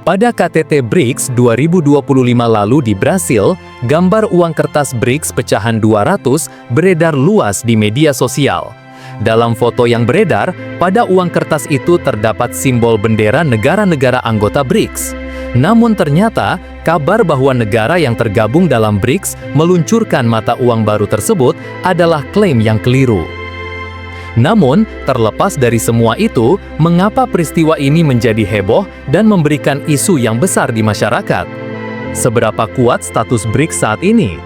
Pada KTT BRICS 2025 lalu di Brasil, gambar uang kertas BRICS pecahan 200 beredar luas di media sosial. Dalam foto yang beredar, pada uang kertas itu terdapat simbol bendera negara-negara anggota BRICS. Namun ternyata, kabar bahwa negara yang tergabung dalam BRICS meluncurkan mata uang baru tersebut adalah klaim yang keliru. Namun, terlepas dari semua itu, mengapa peristiwa ini menjadi heboh dan memberikan isu yang besar di masyarakat? Seberapa kuat status BRICS saat ini?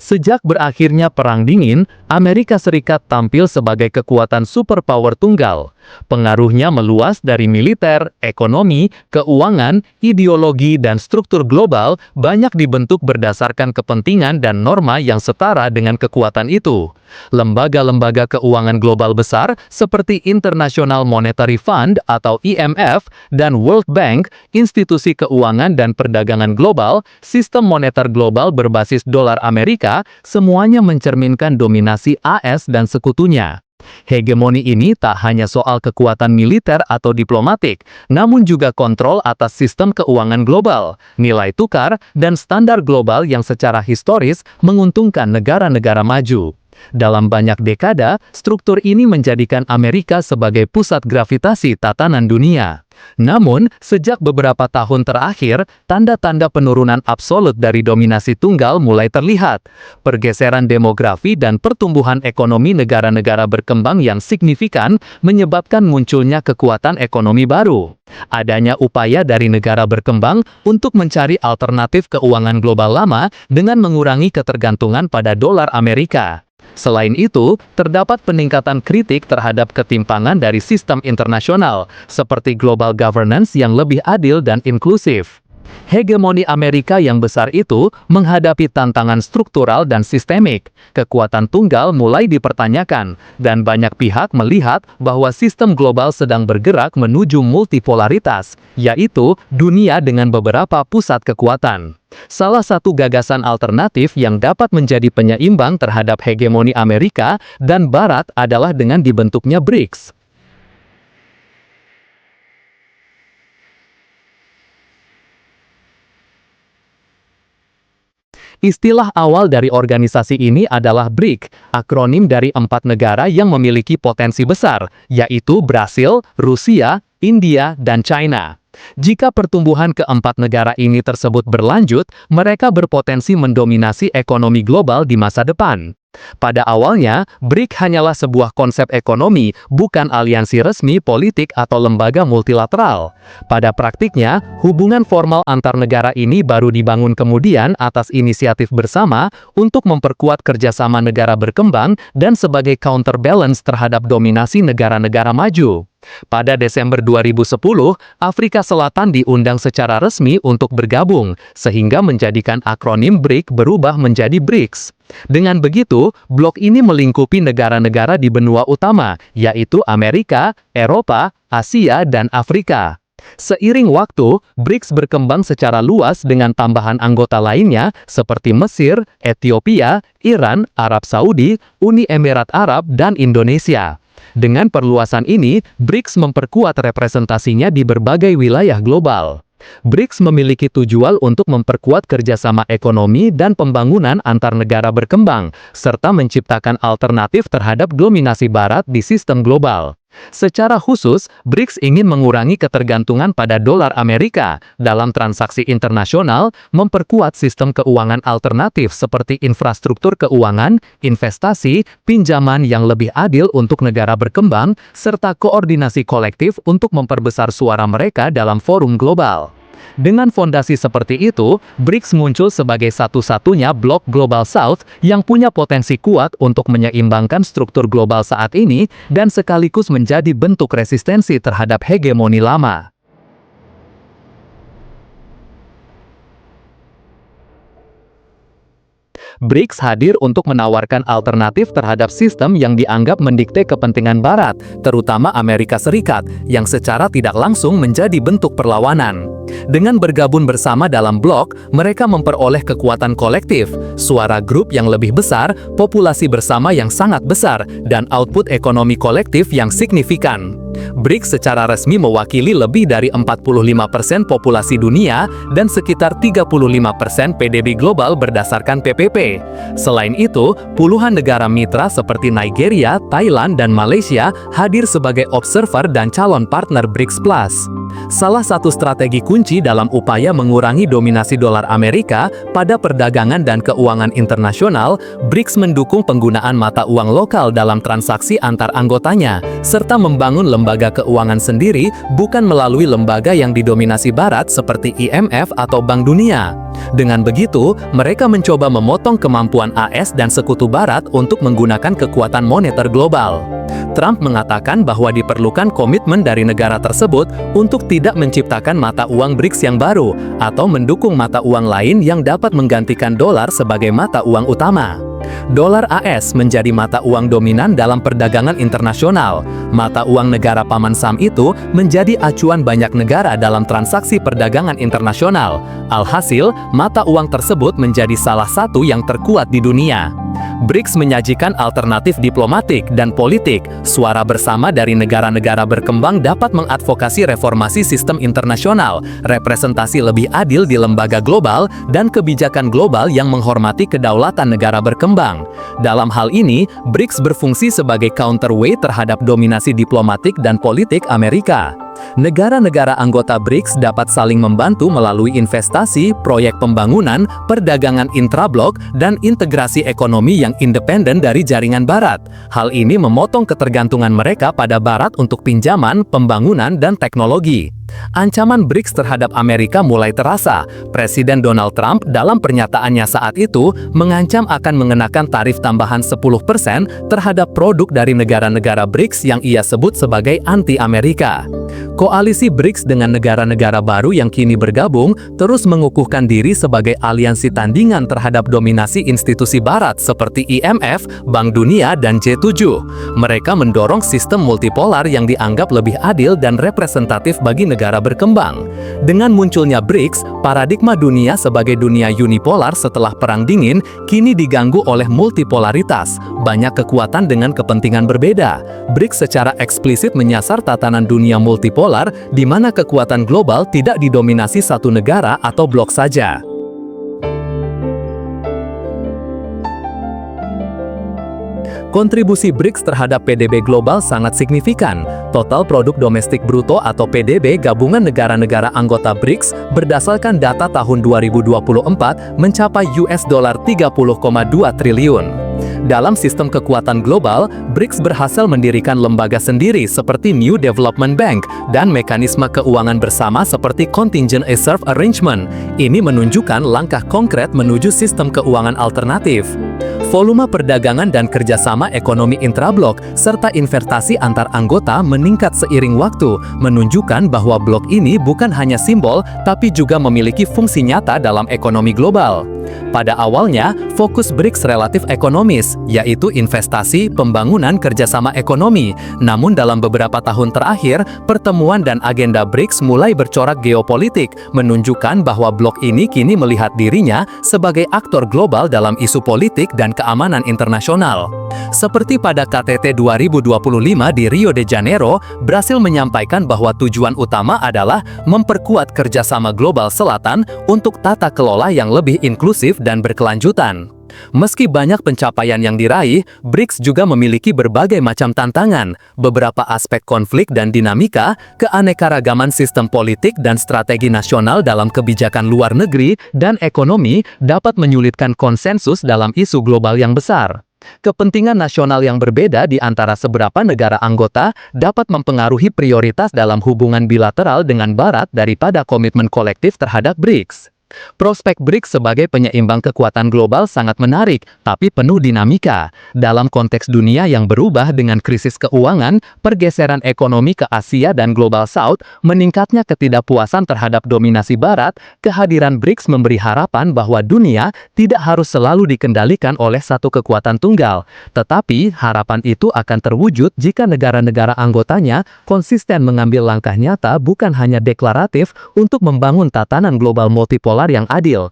Sejak berakhirnya Perang Dingin, Amerika Serikat tampil sebagai kekuatan superpower tunggal. Pengaruhnya meluas dari militer, ekonomi, keuangan, ideologi, dan struktur global, banyak dibentuk berdasarkan kepentingan dan norma yang setara dengan kekuatan itu. Lembaga-lembaga keuangan global besar seperti International Monetary Fund atau IMF dan World Bank, institusi keuangan dan perdagangan global, sistem moneter global berbasis dolar Amerika, semuanya mencerminkan dominasi AS dan sekutunya. Hegemoni ini tak hanya soal kekuatan militer atau diplomatik, namun juga kontrol atas sistem keuangan global, nilai tukar, dan standar global yang secara historis menguntungkan negara-negara maju. Dalam banyak dekada, struktur ini menjadikan Amerika sebagai pusat gravitasi tatanan dunia. Namun, sejak beberapa tahun terakhir, tanda-tanda penurunan absolut dari dominasi tunggal mulai terlihat. Pergeseran demografi dan pertumbuhan ekonomi negara-negara berkembang yang signifikan menyebabkan munculnya kekuatan ekonomi baru. Adanya upaya dari negara berkembang untuk mencari alternatif keuangan global lama dengan mengurangi ketergantungan pada dolar Amerika. Selain itu, terdapat peningkatan kritik terhadap ketimpangan dari sistem internasional, seperti global governance yang lebih adil dan inklusif. Hegemoni Amerika yang besar itu menghadapi tantangan struktural dan sistemik. Kekuatan tunggal mulai dipertanyakan, dan banyak pihak melihat bahwa sistem global sedang bergerak menuju multipolaritas, yaitu dunia dengan beberapa pusat kekuatan. Salah satu gagasan alternatif yang dapat menjadi penyeimbang terhadap hegemoni Amerika dan Barat adalah dengan dibentuknya BRICS. Istilah awal dari organisasi ini adalah BRIC, akronim dari 4 negara yang memiliki potensi besar, yaitu Brasil, Rusia, India, dan China. Jika pertumbuhan keempat negara ini tersebut berlanjut, mereka berpotensi mendominasi ekonomi global di masa depan. Pada awalnya, BRIC hanyalah sebuah konsep ekonomi, bukan aliansi resmi politik atau lembaga multilateral. Pada praktiknya, hubungan formal antar negara ini baru dibangun kemudian atas inisiatif bersama untuk memperkuat kerjasama negara berkembang dan sebagai counterbalance terhadap dominasi negara-negara maju. Pada Desember 2010, Afrika Selatan diundang secara resmi untuk bergabung, sehingga menjadikan akronim BRIC berubah menjadi BRICS. Dengan begitu, blok ini melingkupi negara-negara di benua utama, yaitu Amerika, Eropa, Asia, dan Afrika. Seiring waktu, BRICS berkembang secara luas dengan tambahan anggota lainnya seperti Mesir, Ethiopia, Iran, Arab Saudi, Uni Emirat Arab, dan Indonesia. Dengan perluasan ini, BRICS memperkuat representasinya di berbagai wilayah global. BRICS memiliki tujuan untuk memperkuat kerjasama ekonomi dan pembangunan antar negara berkembang, serta menciptakan alternatif terhadap dominasi Barat di sistem global. Secara khusus, BRICS ingin mengurangi ketergantungan pada dolar Amerika dalam transaksi internasional, memperkuat sistem keuangan alternatif seperti infrastruktur keuangan, investasi, pinjaman yang lebih adil untuk negara berkembang, serta koordinasi kolektif untuk memperbesar suara mereka dalam forum global. Dengan fondasi seperti itu, BRICS muncul sebagai satu-satunya blok Global South yang punya potensi kuat untuk menyeimbangkan struktur global saat ini dan sekaligus menjadi bentuk resistensi terhadap hegemoni lama. BRICS hadir untuk menawarkan alternatif terhadap sistem yang dianggap mendikte kepentingan Barat, terutama Amerika Serikat, yang secara tidak langsung menjadi bentuk perlawanan. Dengan bergabung bersama dalam blok, mereka memperoleh kekuatan kolektif, suara grup yang lebih besar, populasi bersama yang sangat besar, dan output ekonomi kolektif yang signifikan. BRICS secara resmi mewakili lebih dari 45% populasi dunia dan sekitar 35% PDB global berdasarkan PPP. Selain itu, puluhan negara mitra seperti Nigeria, Thailand, dan Malaysia hadir sebagai observer dan calon partner BRICS Plus. Salah satu strategi kunci dalam upaya mengurangi dominasi dolar Amerika pada perdagangan dan keuangan internasional, BRICS mendukung penggunaan mata uang lokal dalam transaksi antar anggotanya, serta membangun lembaga keuangan sendiri bukan melalui lembaga yang didominasi Barat seperti IMF atau Bank Dunia. Dengan begitu, mereka mencoba memotong kemampuan AS dan sekutu Barat untuk menggunakan kekuatan moneter global. Trump mengatakan bahwa diperlukan komitmen dari negara tersebut untuk tidak menciptakan mata uang BRICS yang baru atau mendukung mata uang lain yang dapat menggantikan dolar sebagai mata uang utama. Dolar AS menjadi mata uang dominan dalam perdagangan internasional. Mata uang negara paman Sam itu menjadi acuan banyak negara dalam transaksi perdagangan internasional. Alhasil, mata uang tersebut menjadi salah satu yang terkuat di dunia. BRICS menyajikan alternatif diplomatik dan politik. Suara bersama dari negara-negara berkembang dapat mengadvokasi reformasi sistem internasional, representasi lebih adil di lembaga global, dan kebijakan global yang menghormati kedaulatan negara berkembang. Dalam hal ini, BRICS berfungsi sebagai counterweight terhadap dominasi diplomatik dan politik Amerika. Negara-negara anggota BRICS dapat saling membantu melalui investasi, proyek pembangunan, perdagangan intrablok, dan integrasi ekonomi yang independen dari jaringan Barat. Hal ini memotong ketergantungan mereka pada Barat untuk pinjaman, pembangunan, dan teknologi. Ancaman BRICS terhadap Amerika mulai terasa. Presiden Donald Trump dalam pernyataannya saat itu mengancam akan mengenakan tarif tambahan 10% terhadap produk dari negara-negara BRICS yang ia sebut sebagai anti-Amerika. Koalisi BRICS dengan negara-negara baru yang kini bergabung terus mengukuhkan diri sebagai aliansi tandingan terhadap dominasi institusi Barat seperti IMF, Bank Dunia, dan G7. Mereka mendorong sistem multipolar yang dianggap lebih adil dan representatif bagi negara berkembang. Dengan munculnya BRICS, paradigma dunia sebagai dunia unipolar setelah Perang Dingin kini diganggu oleh multipolaritas, banyak kekuatan dengan kepentingan berbeda. BRICS secara eksplisit menyasar tatanan dunia multipolar di mana kekuatan global tidak didominasi satu negara atau blok saja. Kontribusi BRICS terhadap PDB global sangat signifikan. Total produk domestik bruto atau PDB gabungan negara-negara anggota BRICS berdasarkan data tahun 2024 mencapai $30,2 triliun. Dalam sistem kekuatan global, BRICS berhasil mendirikan lembaga sendiri seperti New Development Bank dan mekanisme keuangan bersama seperti Contingent Reserve Arrangement. Ini menunjukkan langkah konkret menuju sistem keuangan alternatif. Volume perdagangan dan kerjasama ekonomi intrablok serta investasi antar anggota meningkat seiring waktu, menunjukkan bahwa blok ini bukan hanya simbol, tapi juga memiliki fungsi nyata dalam ekonomi global. Pada awalnya, fokus BRICS relatif ekonomis, yaitu investasi, pembangunan, kerjasama ekonomi. Namun dalam beberapa tahun terakhir, pertemuan dan agenda BRICS mulai bercorak geopolitik, menunjukkan bahwa blok ini kini melihat dirinya sebagai aktor global dalam isu politik dan keamanan internasional. Seperti pada KTT 2025 di Rio de Janeiro, Brasil menyampaikan bahwa tujuan utama adalah memperkuat kerjasama global selatan untuk tata kelola yang lebih inklusif dan berkelanjutan. Meski banyak pencapaian yang diraih, BRICS juga memiliki berbagai macam tantangan, beberapa aspek konflik dan dinamika, keanekaragaman sistem politik dan strategi nasional dalam kebijakan luar negeri dan ekonomi dapat menyulitkan konsensus dalam isu global yang besar. Kepentingan nasional yang berbeda di antara seberapa negara anggota dapat mempengaruhi prioritas dalam hubungan bilateral dengan Barat daripada komitmen kolektif terhadap BRICS. Prospek BRICS sebagai penyeimbang kekuatan global sangat menarik, tapi penuh dinamika. Dalam konteks dunia yang berubah dengan krisis keuangan, pergeseran ekonomi ke Asia dan Global South, meningkatnya ketidakpuasan terhadap dominasi Barat, kehadiran BRICS memberi harapan bahwa dunia tidak harus selalu dikendalikan oleh satu kekuatan tunggal. Tetapi, harapan itu akan terwujud jika negara-negara anggotanya konsisten mengambil langkah nyata bukan hanya deklaratif untuk membangun tatanan global multipolar yang adil.